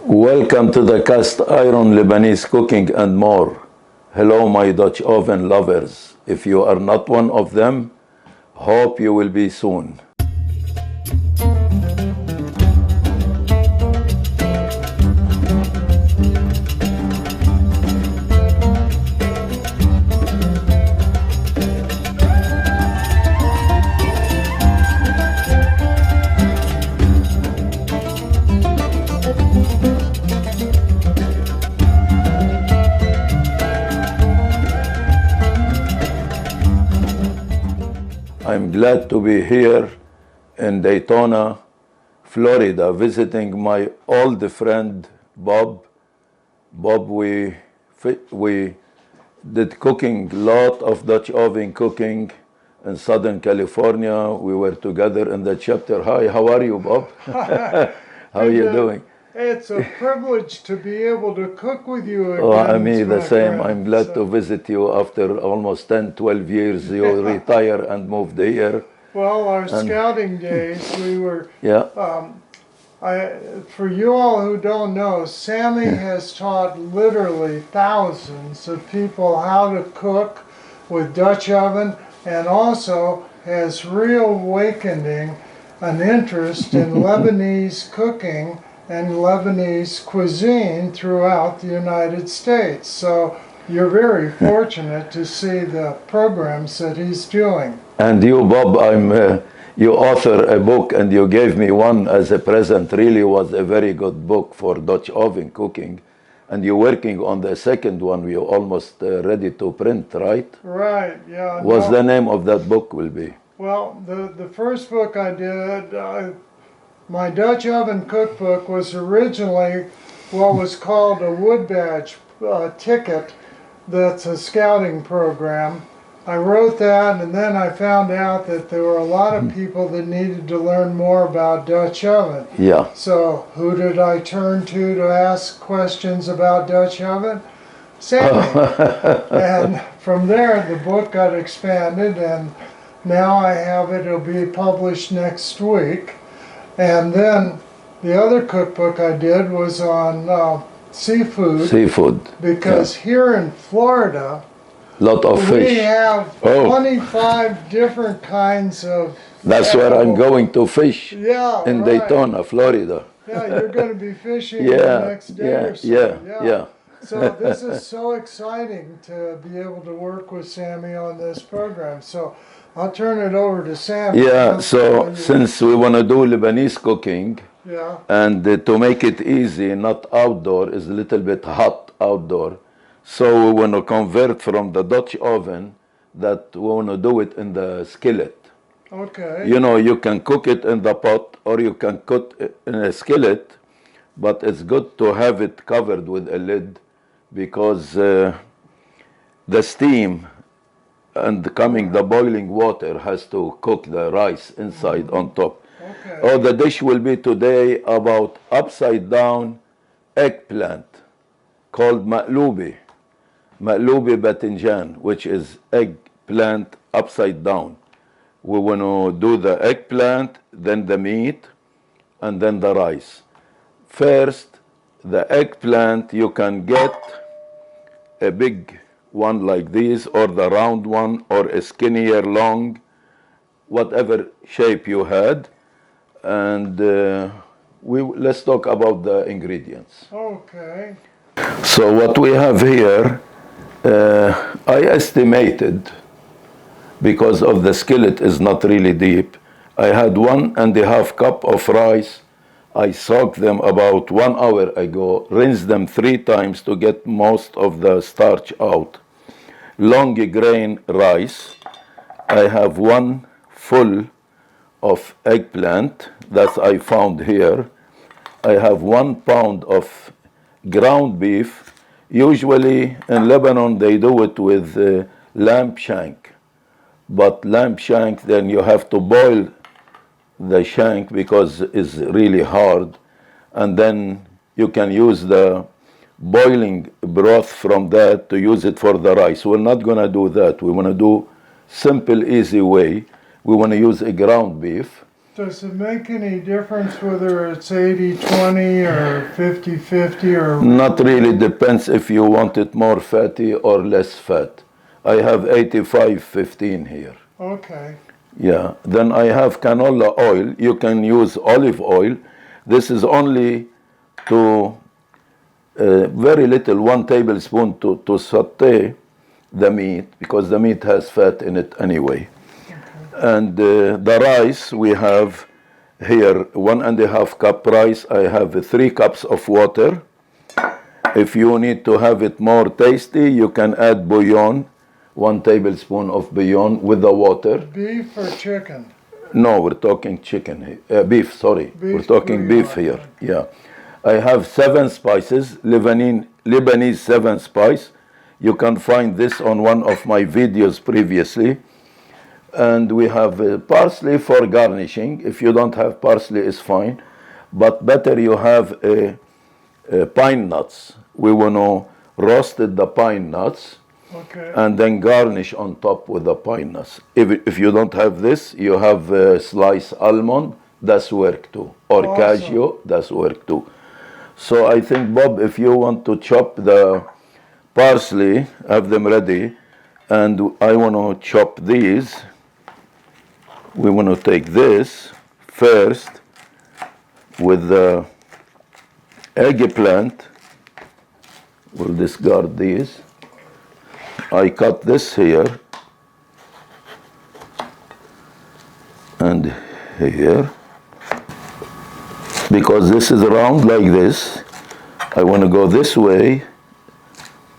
Welcome to the Cast Iron Lebanese Cooking and More. Hello, my Dutch oven lovers. If you are not one of them, hope you will be soon. I'm glad to be here in Daytona, Florida, visiting my old friend Bob. Bob, we did cooking, lot of Dutch oven cooking in Southern California. We were together in the chapter. Hi, how are you, Bob? How are you doing? It's a privilege to be able to cook with you again. Oh, I mean the same. Friend. I'm glad to visit you after almost 10, 12 years. You retire and moved here. Well, our scouting days, we were. Yeah. For you all who don't know, Sammy has taught literally thousands of people how to cook with Dutch oven, and also has reawakening an interest in Lebanese cooking and Lebanese cuisine throughout the United States. So you're very fortunate to see the programs that he's doing. And you, Bob, you author a book, and you gave me one as a present. Really was a very good book for Dutch oven cooking. And you're working on the second one. We're almost ready to print, right? Right, yeah. What's the name of that book will be? Well, the first book I did, my Dutch oven cookbook was originally what was called a wood badge ticket. That's a scouting program. I wrote that, and then I found out that there were a lot of people that needed to learn more about Dutch oven. Yeah. So who did I turn to ask questions about Dutch oven? Sammy. And from there, the book got expanded, and now I have it. It'll be published next week. And then the other cookbook I did was on seafood. Seafood. Because here in Florida, lot of fish. we have 25 different kinds of. That's where I'm going to fish. Yeah, in right. Daytona, Florida. Yeah, you're going to be fishing the next day or so. Yeah. So this is so exciting to be able to work with Sammy on this program. So I'll turn it over to Sammy. Yeah, so since we want to do Lebanese cooking, yeah, and to make it easy, not outdoor, is a little bit hot outdoor. So we want to convert from the Dutch oven that we want to do it in the skillet. okay. You know, you can cook it in the pot or you can cook it in a skillet, but it's good to have it covered with a lid because the steam and the boiling water has to cook the rice inside on top. Okay. Oh, the dish will be today about upside down eggplant called maqlubi batinjan, which is eggplant upside down. We want to do the eggplant, then the meat, and then the rice. First, the eggplant, you can get a big one like this, or the round one, or a skinnier, long, whatever shape you had. And let's talk about the ingredients. Okay. So what we have here, I estimated, because of the skillet is not really deep, I had 1.5 cup of rice. I soaked them about 1 hour ago, rinsed them 3 times to get most of the starch out. Long grain rice. I have 1 full of eggplant that I found here. I have 1 pound of ground beef. Usually in Lebanon they do it with lamb shank. But lamb shank, then you have to boil the shank because it's really hard. And then you can use the boiling broth from that to use it for the rice. We're not going to do that. We want to do simple, easy way. We want to use a ground beef. Does it make any difference whether it's 80-20 or 50-50 or? Not really, depends if you want it more fatty or less fat. I have 85-15 here. Okay. Yeah, then I have canola oil. You can use olive oil. This is only to very little, 1 tablespoon to saute the meat, because the meat has fat in it anyway. Okay. And the rice, we have here 1.5 cup rice. I have 3 cups of water. If you need to have it more tasty, you can add bouillon, 1 tablespoon of bouillon with the water. Beef or chicken? No, we're talking chicken, beef, sorry. We're talking beef here, yeah. I have 7 spices, Lebanese 7 spice. You can find this on one of my videos previously. And we have parsley for garnishing. If you don't have parsley, it's fine. But better you have pine nuts. We want to roast the pine nuts. Okay. And then garnish on top with the pine nuts. If you don't have this, you have sliced almond, that's work too. Or awesome. Cashew, that's work too. So I think, Bob, if you want to chop the parsley, have them ready. And I want to chop these. We want to take this first with the eggplant. We'll discard these. I cut this here and here, because this is round like this. I want to go this way,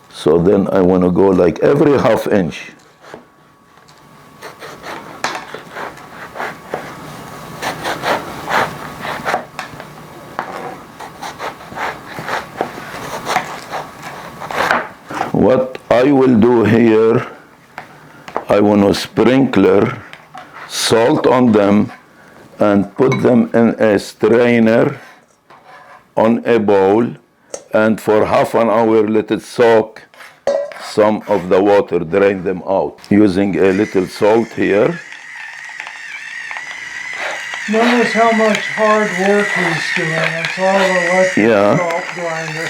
so then I want to go like every ½ inch. What I will do here, I want to sprinkle salt on them and put them in a strainer on a bowl, and for ½ an hour let it soak some of the water, drain them out. Using a little salt here. Notice how much hard work he's doing. It's all electric salt grinder.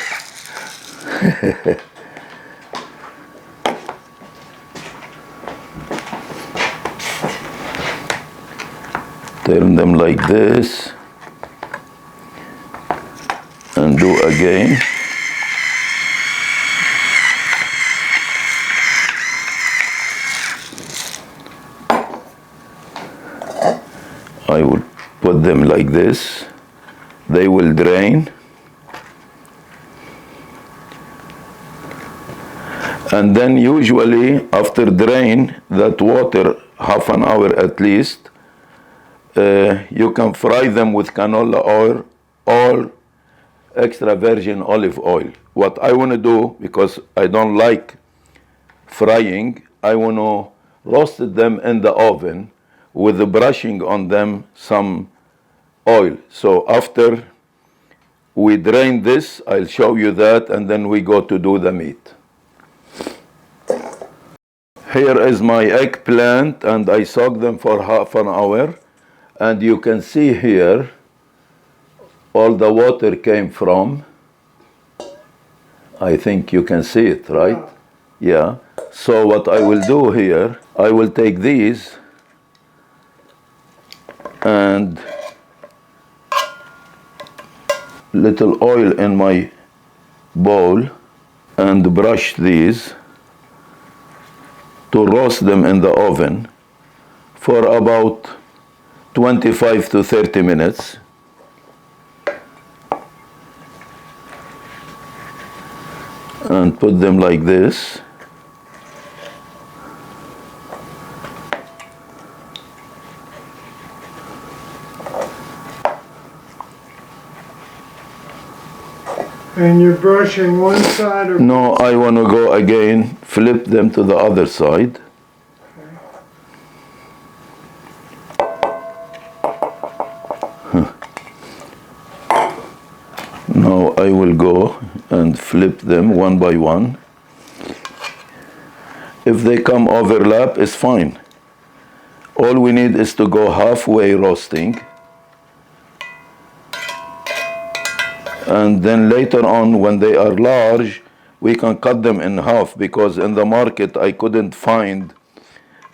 Turn them like this and do again. I will put them like this. They will drain. And then usually after drain that water, ½ an hour at least, you can fry them with canola oil or extra virgin olive oil. What I want to do, because I don't like frying, I want to roast them in the oven with the brushing on them some oil. So after we drain this, I'll show you that, and then we go to do the meat. Here is my eggplant, and I soak them for ½ an hour. And you can see here, all the water came from, I think you can see it, right? Yeah. So what I will do here, I will take these and little oil in my bowl and brush these to roast them in the oven for about 25 to 30 minutes. And put them like this. And you're brushing one side or? No, I want to go again, flip them to the other side. Now I will go and flip them one by one. If they come overlap, it's fine. All we need is to go halfway roasting, And then later on, when they are large, we can cut them in half, because in the market I couldn't find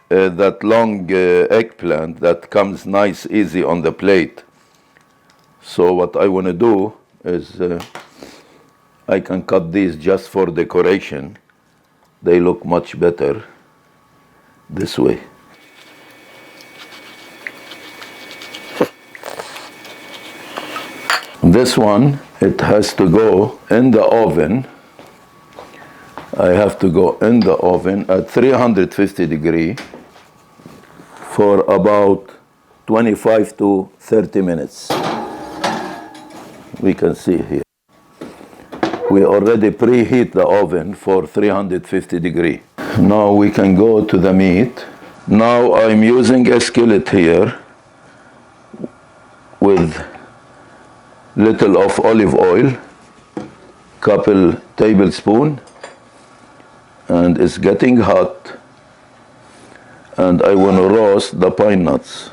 that long eggplant that comes nice, easy on the plate. So what I want to do is I can cut these just for decoration. They look much better this way. This one, it has to go in the oven. I have to go in the oven at 350 degree for about 25 to 30 minutes. We can see here. We already preheat the oven for 350 degree. Now we can go to the meat. Now I'm using a skillet here with little of olive oil, couple tablespoon, and it's getting hot, and I want to roast the pine nuts.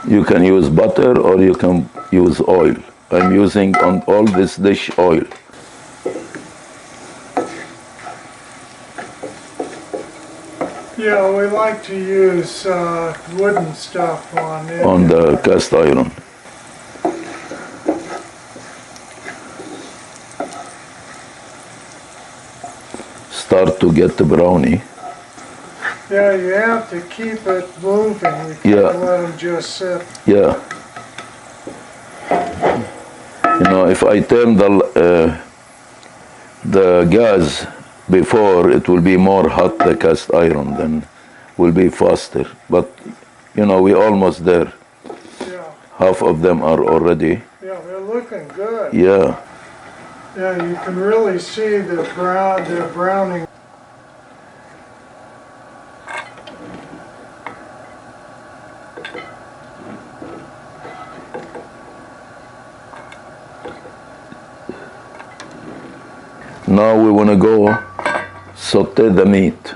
You can use butter or you can use oil. I'm using on all this dish oil. Yeah, we like to use wooden stuff on it. On the cast iron. Start to get the brownie. Yeah, you have to keep it moving. You can't Yeah. let them just sit. Yeah. You know, if I turn the gas before, it will be more hot, the cast iron, then will be faster. But, you know, we're almost there. Yeah, Half of them are already. yeah, they're looking good. Yeah. Yeah, you can really see the browning. Now we want to go saute the meat.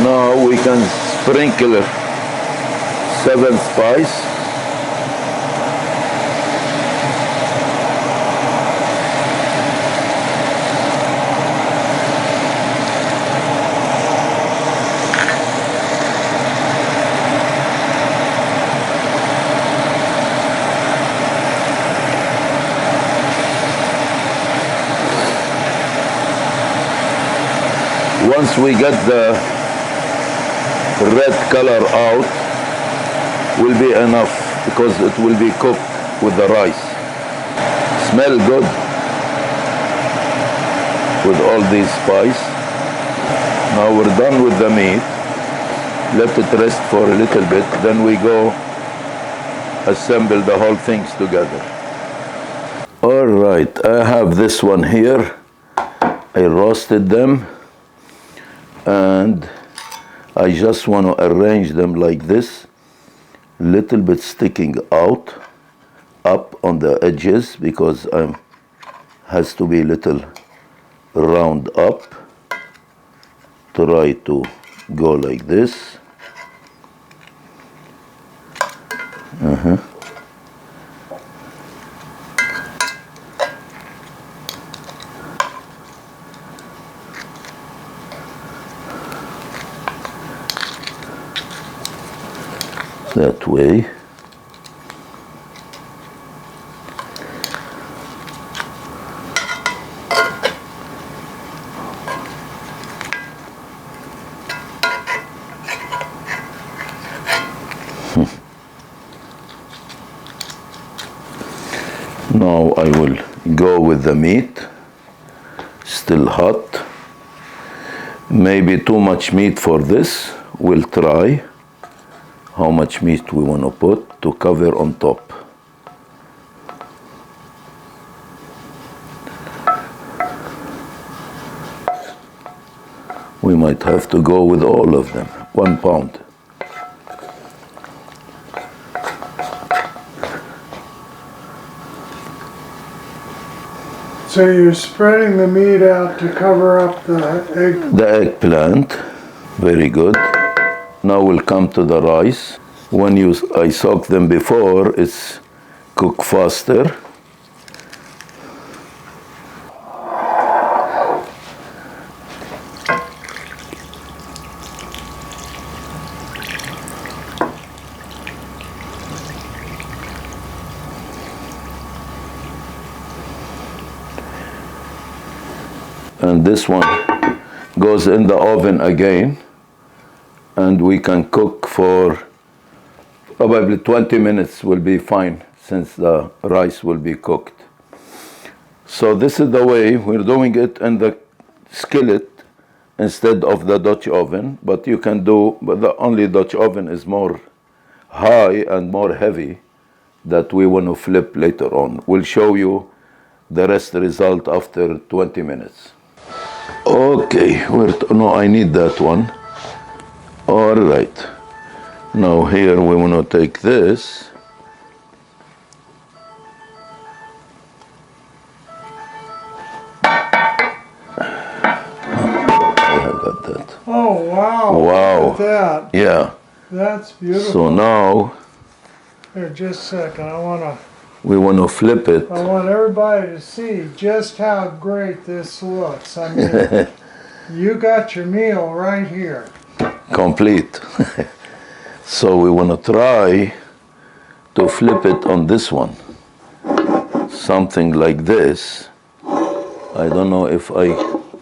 Now we can sprinkle 7 spice. Once we get the red color out, will be enough, because it will be cooked with the rice. Smell good with all these spice. Now we're done with the meat. Let it rest for a little bit, then we go assemble the whole things together. All right, I have this one here. I roasted them, and I just want to arrange them like this, little bit sticking out, up on the edges, because has to be little round up. Try to go like this. That way. Now I will go with the meat, still hot. Maybe too much meat for this. We'll try how much meat we want to put to cover on top. We might have to go with all of them. 1 pound. So you're spreading the meat out to cover up the egg. The eggplant, very good. Now we'll come to the rice. When I soak them before, it's cook faster. And this one goes in the oven again, and we can cook for probably 20 minutes will be fine, since the rice will be cooked. So this is the way we're doing it in the skillet instead of the Dutch oven, but you can do, but the only Dutch oven is more high and more heavy that we want to flip later on. We'll show you the rest result after 20 minutes. Okay, no, I need that one. All right. Now here we want to take this. I got that. Oh, wow. Wow. Look at that. Yeah. That's beautiful. So now Here, just a second. we want to flip it. I want everybody to see just how great this looks. I mean, you got your meal right here. Complete. So we want to try to flip it on this one. Something like this. I don't know if I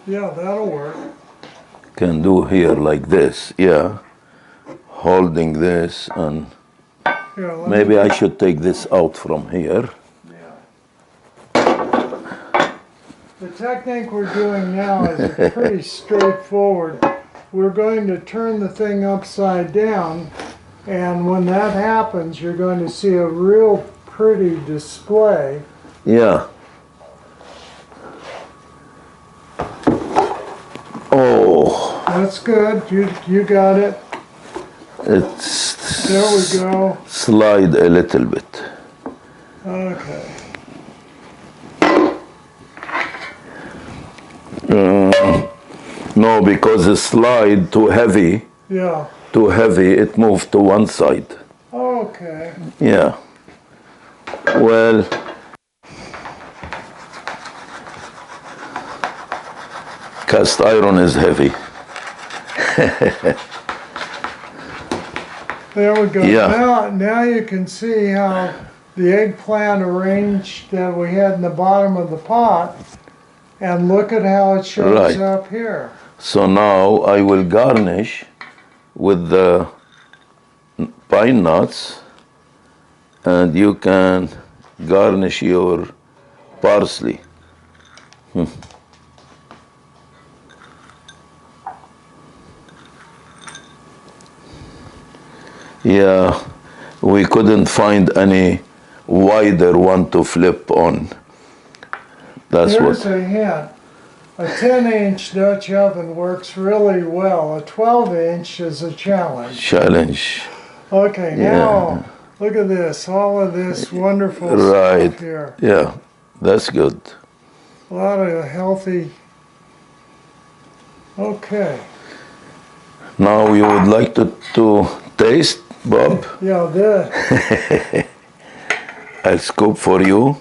Yeah, that'll work. can do here like this. Yeah. Holding this, and Here, maybe I should take this out from here. The technique we're doing now is pretty straightforward. We're going to turn the thing upside down, and when that happens, you're going to see a real pretty display. Yeah. Oh, That's good. You got it. it's There we go. slide a little bit. Okay. No, because the slide too heavy. Yeah. Too heavy. It moved to one side. Okay. Yeah. Well, cast iron is heavy. There we go. Yeah. Now you can see how the eggplant arranged that we had in the bottom of the pot, and look at how it shows Right. up here. So now I will garnish with the pine nuts, and you can garnish your parsley. Yeah, we couldn't find any wider one to flip on. That's Here's what. a hint. A 10-inch Dutch oven works really well. A 12-inch is a challenge. Challenge. Okay, now look at this. All of this wonderful Right. stuff here. Yeah, that's good. A lot of healthy. Okay. Now you would like to taste, Bob? Yeah, this. I'll scoop for you.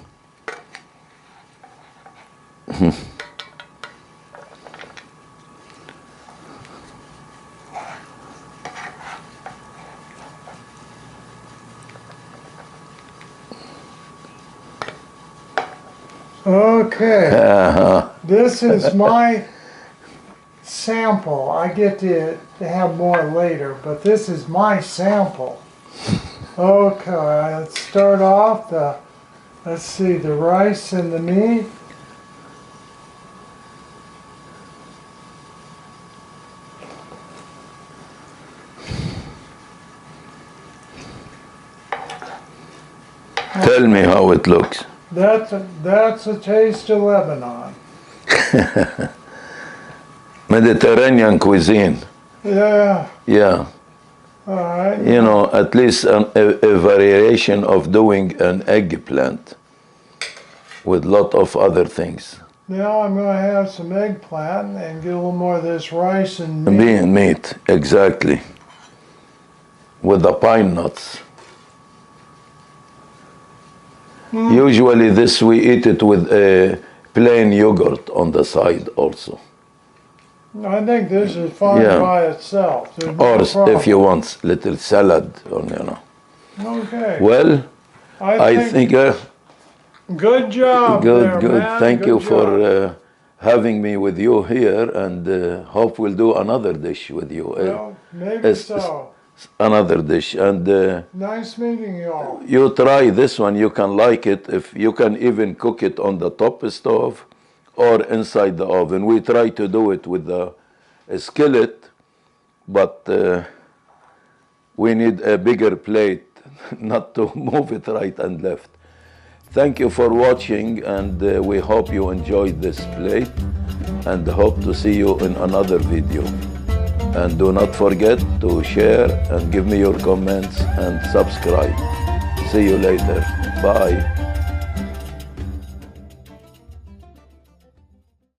Okay. Uh-huh. This is my sample. I get to have more later, but this is my sample. Okay, let's start off let's see, the rice and the meat. Tell me how it looks. That's a taste of Lebanon. Mediterranean cuisine. Yeah. Yeah. All right. You know, at least a variation of doing an eggplant with lot of other things. Now I'm going to have some eggplant and get a little more of this rice and meat. Bean meat, exactly. With the pine nuts. Usually this we eat it with a plain yogurt on the side also. I think this is fine Yeah. by itself. There's no Or problem. if you want little salad, or you know. Okay. Well, I think good job good, there, good. man. Thank Good you job. for having me with you here, and hope we'll do another dish with you. Well, maybe it's- so. Another dish, and Nice meeting you all. you try this one. You can like it. If you can even cook it on the top stove or inside the oven. We try to do it with a skillet, but we need a bigger plate not to move it right and left. Thank you for watching, and we hope you enjoyed this plate, and hope to see you in another video. And do not forget to share and give me your comments and subscribe. See you later. Bye.